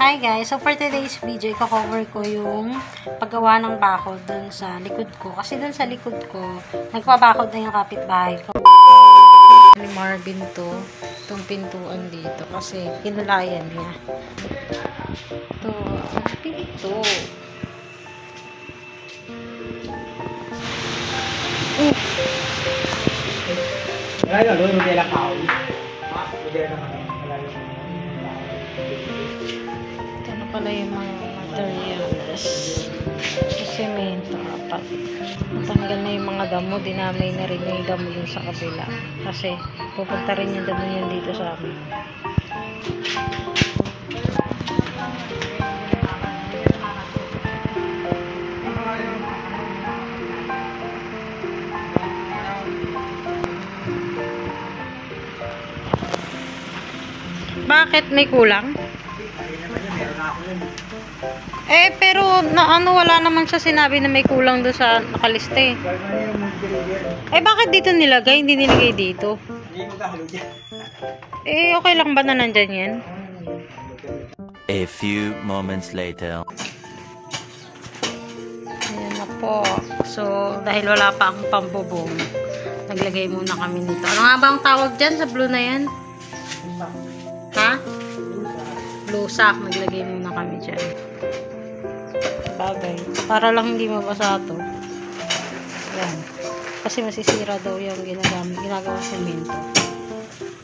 Hi guys! So for today's video, i-cover ko yung paggawa ng bakod dun sa likod ko. Kasi dun sa likod ko, nagpabakod na yung kapitbahay ko. Ni Marvin to, itong pintuan dito. Kasi hinulayan niya. Ito, pinto. Malayo, lolo nila kao. Hindi na naman. Ito na pala yung mga materials. Sa semento, apat. Natanggal na yung mga damo. Dinamay na rin yung damo dun sa kabila. Kasi pupunta rin yung damo yan dito sa amin. Bakit may kulang? Pero wala naman siya sinabi na may kulang doon sa nakalista eh. Bakit dito nilagay? Hindi nilagay dito. Okay lang ba na nandyan yan? A few moments later. Ayan na po. So, dahil wala pa akong pambubong, naglagay muna kami nito. Ano nga ba ang tawag dyan sa blue na yan? Ha? Lusak. Naglagay muna kami dyan. Bagay. Para lang hindi mabasa ito. Yan. Kasi masisira daw yung ginagawa semento.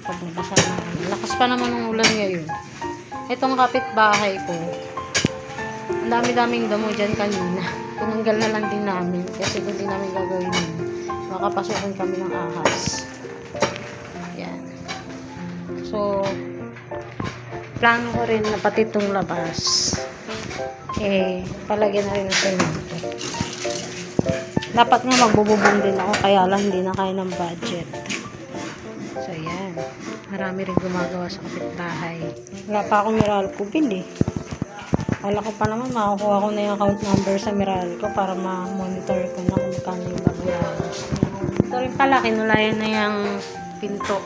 Pag nabasa na. Lakas pa naman ng ulan ngayon. Itong kapitbahay ko. Ang dami-daming damo dyan kanina. Tinanggal na lang din namin. Kasi kung di namin gagawin yun, makapasukin kami ng ahas. Yan. So, plano ko rin na pati itong labas palagyan na rin ng semento. Dapat nga magbububong din ako, kaya lang hindi na kaya ng budget. So yan, marami rin gumagawa sa kapitbahay. Wala pa akong Meralco bill eh. Wala ko pa naman makakuha ko na yung account number sa Meralco para ma-monitor ko na kung magkano yung babayaran. Ito rin pala, kinulayan na yung pinto.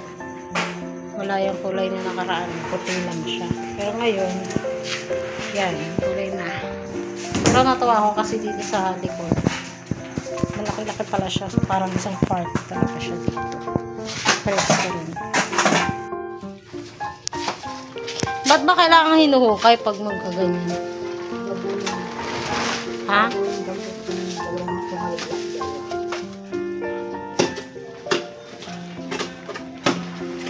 Wala yung kulay na nakaraan. Puti lang siya. Pero ngayon, yan, kulay na. Pero natuwa ako kasi dito sa likod. Malaki-laki pala siya. So, parang isang part talaga siya dito. Fresh ko rin. Ba't ba kailangan hinuhukay pag magkaganyan? Ha?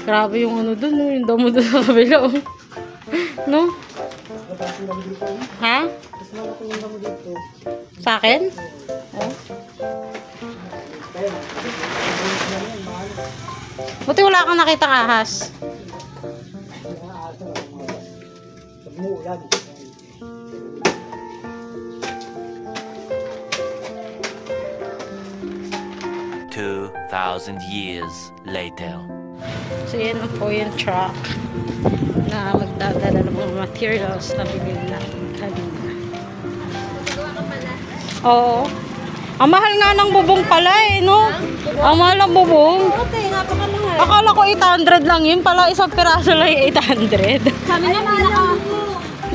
Grabe yung ano dun, yung damo dun sa kabila, oh. No? Ha? Sa akin? Oh. Buti wala kang nakitang ahas. "2,000 years later." So yan po yung truck na magdadala ng mga materials na bigyan natin kanina. Oo. Ang mahal nga ng bubong pala eh, no? Ang mahal ng bubong. Akala ko 800 lang yun. Pala isang piraso lang yung 800. Sabi niya,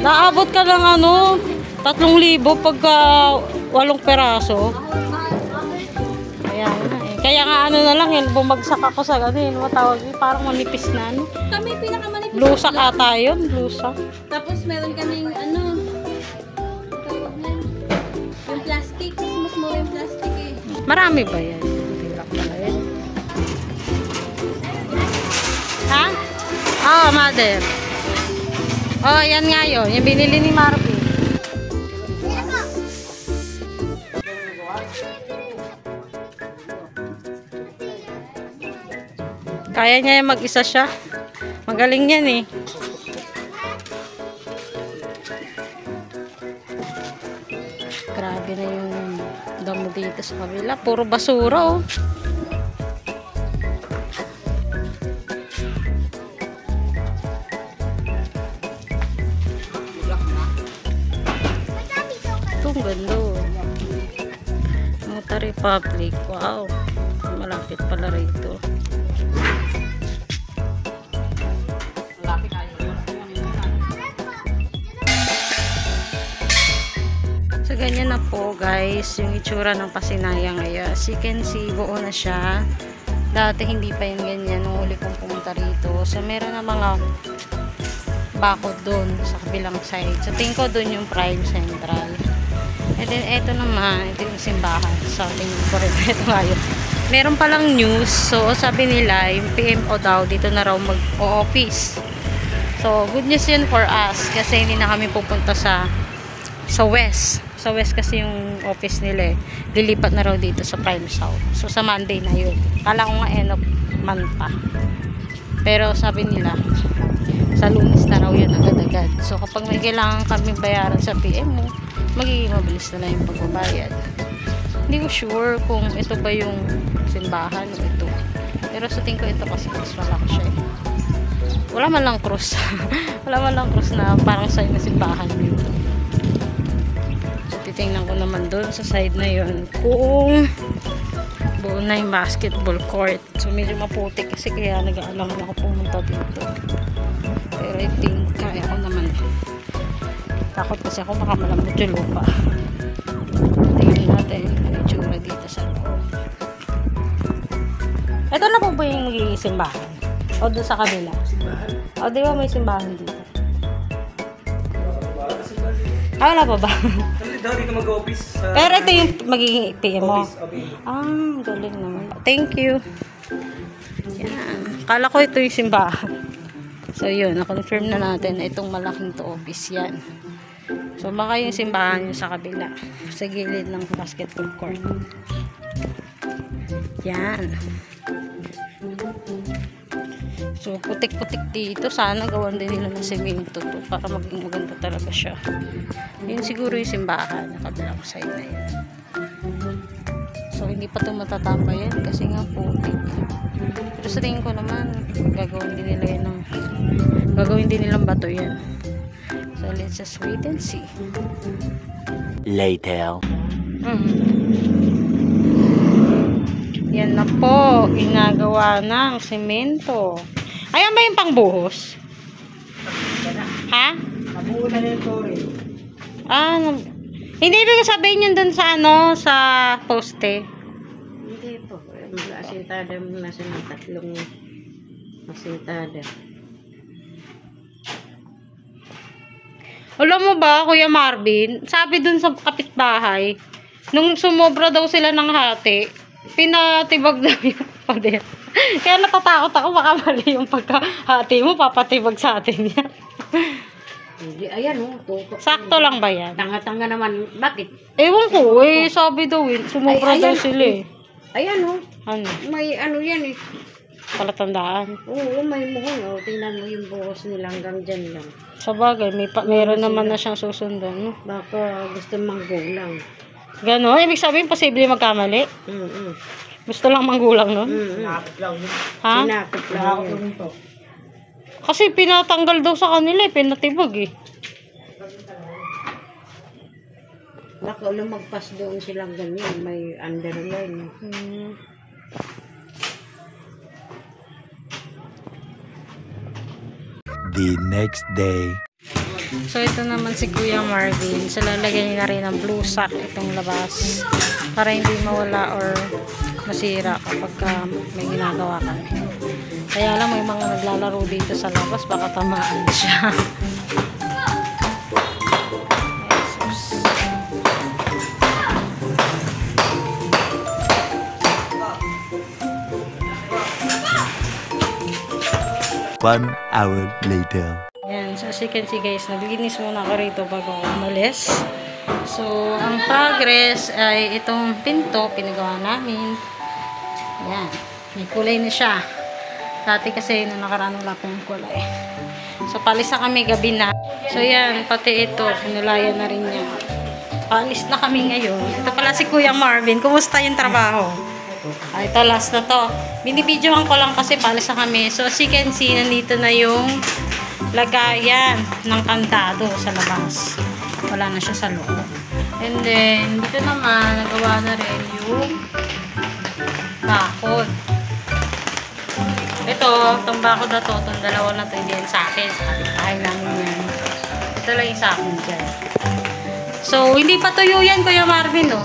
Naabot ka lang 3,000 pagka 8 piraso. Kaya nga na lang yun, bumagsak ako sa matawag yun, parang manipis na kami pinakamanipis. Lusak ata yun, lusak. Tapos meron kaming tawag niyan, yung plastic. Kasi mas mura yung plastic eh. Marami ba yan? Hindi lang pala yan. Ha? Mother. Yan nga yun. Yung binili ni Marvin. Kaya niya mag-isa siya. Magaling yan eh. Grabe na yung damo dito sa kabila. Puro basura oh. Itong ganda oh. Motor Republic. Wow. Malapit pala rito. ganyan na po guys yung itsura ng Pasinaya ngayon. As you can see, buo na siya. Dati hindi pa yun ganyan nung huli kong pumunta rito. So meron na mga bakod doon sa kabilang side. So tingin ko doon yung Prime Central. And then eto naman, ito yung simbahan. So tingin ko rin ito ngayon. Meron palang news. So sabi nila, yung PMO daw dito na raw mag-o-office. So good news yun for us kasi hindi na kami pupunta sa West. Sa West kasi yung office nila eh. Lilipat na raw dito sa Prime South. So sa Monday na yun. Kala ko nga end of month pa. Pero sabi nila, sa Lunes na raw yun agad-agad. So kapag may kailangan kami bayaran sa PMO, magiging mabilis na lang yung pagbabayad. Hindi ko sure kung ito ba yung simbahan o ito. Pero sa tingin ko ito kasi mas malaki siya eh. Wala man lang cross. Wala man lang cross na parang sign na simbahan dito. Titingnan ko naman doon sa side na yun kung buo na yung basketball court. So medyo maputik kasi kaya nag-aalangan ako pumunta dito. Pero I think kaya ko naman. Takot kasi ako baka malambot yung lupa. Tingnan natin ang itsura dito sa loob. Ito na po ba yung magiging simbahan? O doon sa kabila? O di ba may simbahan dito? Wala pa ba? Dito mag-office. Pero ito yung magiging PMO. Okay. Galing naman. Thank you. Yan. Kala ko ito yung simbahan. So yun, na-confirm na natin na itong malaking to office yan. So baka yung simbahan yung sa kabila. Sa gilid ng basketball court. Yan. So putik-putik dito. Sana gawan din nila ng semento to para maging maganda talaga siya. Yun siguro yung simbahan na kabilang side na yun. So hindi pa ito matatambay yan kasi nga putik. Pero sa tingin ko naman gagawin din nila yan gagawin din nilang bato yan. So let's just wait and see. Later. Yan na po, ginagawa ng semento. Ayan ba yung pangbuhos? Ha? Nabuo na yung tore. Hindi ibig sabihin yun dun sa sa poste. Hindi po. Asintada mo na sa mga tatlong asintada. Alam mo ba, Kuya Marvin, sabi dun sa kapitbahay, nung sumobra daw sila ng hati, pinatibag daw yung pader. Kaya natatakot ako, baka mali yung pagkahati mo, papatibag sa atin yan. Hindi, ayan o. Tutok. Sakto lang ba yan? Tanga-tanga naman. Bakit? Ewan ko, sabi daw, sumobra daw sila eh. Ayan o. Ano? May ano yan eh. Palatandaan. Oo, may muhon o. Tingnan mo yung buhos nila hanggang dyan lang. Sa bagay, meron naman na siyang susundan. No? Baka gusto manggulang. Ganon? Ibig sabihin, posible magkamali? Gusto lang manggulang, no? Sinakit lang yun. Ha? Sinakit lang Sinakit yun. lang ito. Kasi pinatanggal daw sa kanila eh, pinatibag eh. Baka lumagpas doon silang ganyan. May underline. The next day. So ito naman si Kuya Marvin. So lalagyan niya na rin ng blue sack itong labas. Para hindi mawala or masira kapag may ginagawa kami. Kaya lang may mga naglalaro dito sa labas, baka tamaan siya. One hour later. Yan, so as you can see guys, naglinis muna ako rito bago ako umalis. So, ang progress ay itong pinto, pinagawa namin. Yan, may kulay na siya. Dati kasi nung nakaraan wala pa yung kulay. So, palis na kami gabi na. So, yan, pati ito, pinulayan na rin niya. Palis na kami ngayon. Ito pala si Kuya Marvin. Kumusta yung trabaho? Ito, last na to. Binibidyohan ko lang kasi palis na kami. So, as you can see, nandito na yung lagayan ng kandado sa labas. Wala na siya sa loob. And then, dito naman, nagawa na rin yung bakod. Ito, itong bakod na to, itong dalawa na to, hindi yan sa akin. Sa kapitbahay namin yan. Ito lang yung sa akin dyan. So, hindi pa tuyo yan, Kuya Marvin, oh.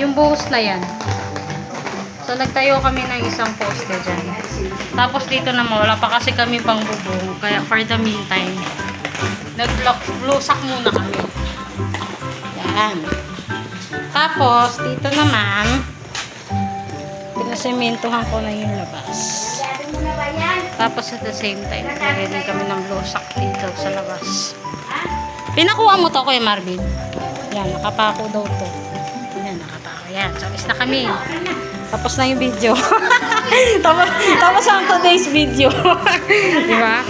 Yung buhos na yan. So, nagtayo kami ng isang poste dyan. Tapos dito naman, wala pa kasi kami pang bubong. Kaya for the meantime, nag-blusak muna kami. Yan. Tapos, dito naman, pinasementohan ko na yung labas. Tapos at the same time, nagay din kami ng blusak dito sa labas. Pinakuha mo to, Kuya Marvin. Yan, nakapako daw to. Yan, nakapako. Yan, so is na kami. Tapos na yung video. tapos ang today's video. Diba?